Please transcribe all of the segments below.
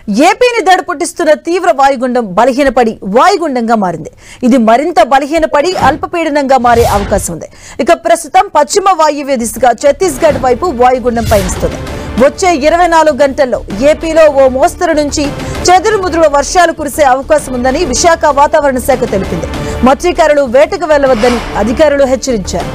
ఏపీని దడపుట్టిస్తున్న తీవ్ర వాయుగుండం బలహీనపడి వాయుగుండంగా మారింది. ఇది మరింత బలహీనపడి అల్పపీడనంగా మారే అవకాశం ఉంది. ఇక ప్రస్తుతం పశ్చిమ వాయువ్య దిశగా ఛత్తీస్గఢ్ వైపు వాయుగుండం పయనిస్తుంది. వచ్చే 24 గంటల్లో ఏపీలో ఓ మోస్తరు నుంచి చెదురుముదురు వర్షాలు కురిసే అవకాశం ఉందని విశాఖ వాతావరణ శాఖ తెలిపింది. మత్స్యకారులు వేటకు వెళ్లవద్దని అధికారులు హెచ్చరించారు.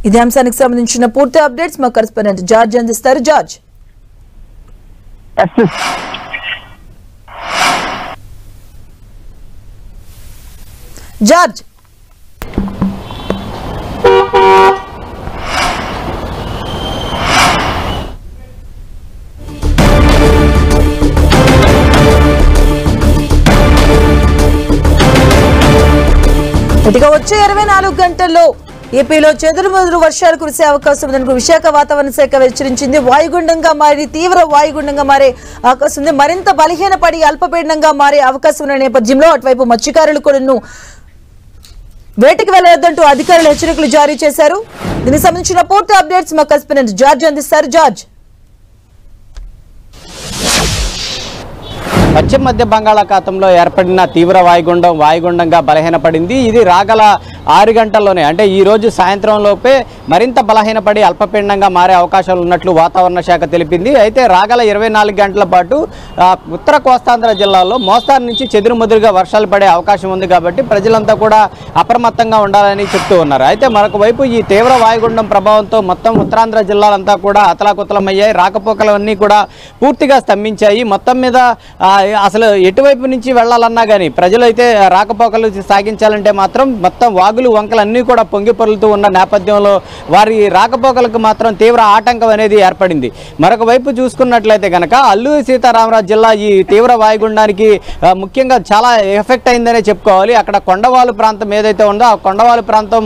ఇదే అంశానికి సంబంధించిన పూర్తి అప్డేట్స్ మా కరెస్పాండెంట్ జార్జ్ అందిస్తారు. జార్జ్, జార్జ్ ఇదిగా వచ్చే 24 గంటల్లో ఏపీలో చెదురుమదురు వర్షాలు కురిసే అవకాశం ఉందని విశాఖ వాతావరణ శాఖ హెచ్చరించింది. వాయుగుండంగా మారి తీవ్ర వాయుగుండంగా మారే అవకాశం ఉంది. మరింత బలహీనపడి అల్పపీడనంగా మారే అవకాశం ఉన్న నేపథ్యంలో అటువైపు మత్స్యకారులు కూడా వేటకి వెళ్లవద్దంటూ అధికారులు హెచ్చరికలు జారీ చేశారు. దీనికి సంబంధించిన పూర్తి అప్డేట్స్ మా కరెస్పాండెంట్ జార్జ్ అందిస్తారు. జార్జ్, పశ్చిమ మధ్య బంగాళాఖాతంలో ఏర్పడిన తీవ్ర వాయుగుండంగా బలహీనపడింది. ఇది రాగల 6 గంటల్లోనే అంటే ఈ రోజు సాయంత్రం లోపే మరింత బలహీనపడి అల్పపీడనంగా మారే అవకాశాలు ఉన్నట్లు వాతావరణ శాఖ తెలిపింది. అయితే రాగల 24 గంటల పాటు ఉత్తర కోస్తాంధ్ర జిల్లాల్లో మోస్తారు నుంచి చెదురుమదురుగా వర్షాలు పడే అవకాశం ఉంది. కాబట్టి ప్రజలంతా కూడా అప్రమత్తంగా ఉండాలని చెప్తూ ఉన్నారు. అయితే మరొక వైపు ఈ తీవ్ర వాయుగుండం ప్రభావంతో మొత్తం ఉత్తరాంధ్ర జిల్లాలంతా కూడా అతలాకుతలమయ్యాయి. రాకపోకలన్నీ కూడా పూర్తిగా స్తంభించాయి. మొత్తం మీద అసలు ఎటువైపు నుంచి వెళ్లాలన్నా కానీ ప్రజలైతే రాకపోకలు సాగించాలంటే మాత్రం మొత్తం వాగులు వంకలు అన్నీ కూడా పొంగి పొరులుతూ ఉన్న నేపథ్యంలో వారి రాకపోకలకు మాత్రం తీవ్ర ఆటంకం అనేది ఏర్పడింది. మరొక వైపు చూసుకున్నట్లయితే కనుక అల్లూరి సీతారామరాజు జిల్లా ఈ తీవ్ర వాయుగుండానికి ముఖ్యంగా చాలా ఎఫెక్ట్ అయిందనే చెప్పుకోవాలి. అక్కడ కొండవాలు ప్రాంతం ఏదైతే ఉందో ఆ కొండవాలు ప్రాంతం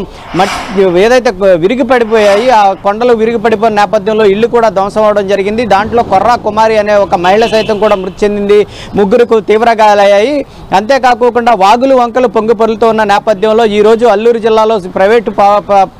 ఏదైతే విరిగి పడిపోయాయి, ఆ కొండలు విరిగి పడిపోయిన నేపథ్యంలో ఇల్లు కూడా ధ్వంసం అవడం జరిగింది. దాంట్లో కొర్రా కుమారి అనే ఒక మహిళ సైతం కూడా మృతి చెందింది. 3 తీవ్ర గాయాలయ్యాయి. అంతేకాకుండా వాగులు వంకలు పొంగి పొరులుతూ ఉన్న నేపథ్యంలో ఈరోజు అల్లూరు జిల్లాలో ప్రైవేటు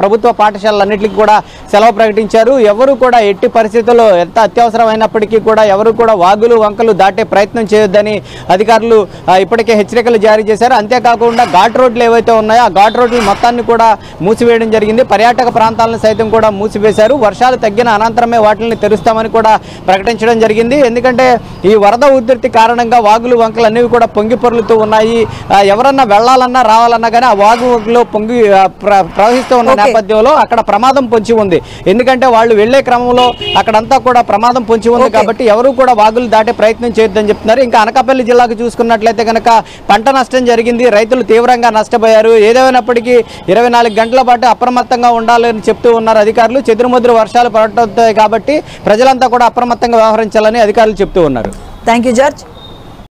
ప్రభుత్వ పాఠశాలలన్నింటికి కూడా సెలవు ప్రకటించారు. ఎవరు కూడా ఎట్టి పరిస్థితుల్లో ఎంత అత్యవసరమైనప్పటికీ కూడా ఎవరు కూడా వాగులు వంకలు దాటే ప్రయత్నం చేయొద్దని అధికారులు ఇప్పటికే హెచ్చరికలు జారీ చేశారు. అంతేకాకుండా ఘాట్ రోడ్లు ఏవైతే ఉన్నాయో ఆ ఘాట్ రోడ్లు మొత్తాన్ని కూడా మూసివేయడం జరిగింది. పర్యాటక ప్రాంతాలను సైతం కూడా మూసివేశారు. వర్షాలు తగ్గిన అనంతరమే వాటిని తెరుస్తామని కూడా ప్రకటించడం జరిగింది. ఎందుకంటే ఈ వరద ఉధృతి కారణంగా వాగులు వంకలు అనేవి కూడా పొంగి పొరులుతూ ఉన్నాయి. ఎవరన్నా వెళ్లాలన్నా రావాలన్నా కానీ ఆ వాగులో పొంగి ప్రవహిస్తూ ఉన్న నేపథ్యంలో అక్కడ ప్రమాదం పొంచి ఉంది. ఎందుకంటే వాళ్ళు వెళ్లే క్రమంలో అక్కడంతా కూడా ప్రమాదం పొంచి ఉంది. కాబట్టి ఎవరు కూడా వాగులు దాటే ప్రయత్నం చేయొద్దని చెప్తున్నారు. ఇంకా అనకాపల్లి జిల్లాకు చూసుకున్నట్లయితే కనుక పంట నష్టం జరిగింది. రైతులు తీవ్రంగా నష్టపోయారు. ఏదేమైనప్పటికీ 24 గంటల పాటు అప్రమత్తంగా ఉండాలని చెప్తూ ఉన్నారు అధికారులు. చెదురుమదురు వర్షాలు పడతాయి కాబట్టి ప్రజలంతా కూడా అప్రమత్తంగా వ్యవహరించాలని అధికారులు చెప్తూ ఉన్నారు. Thank you George.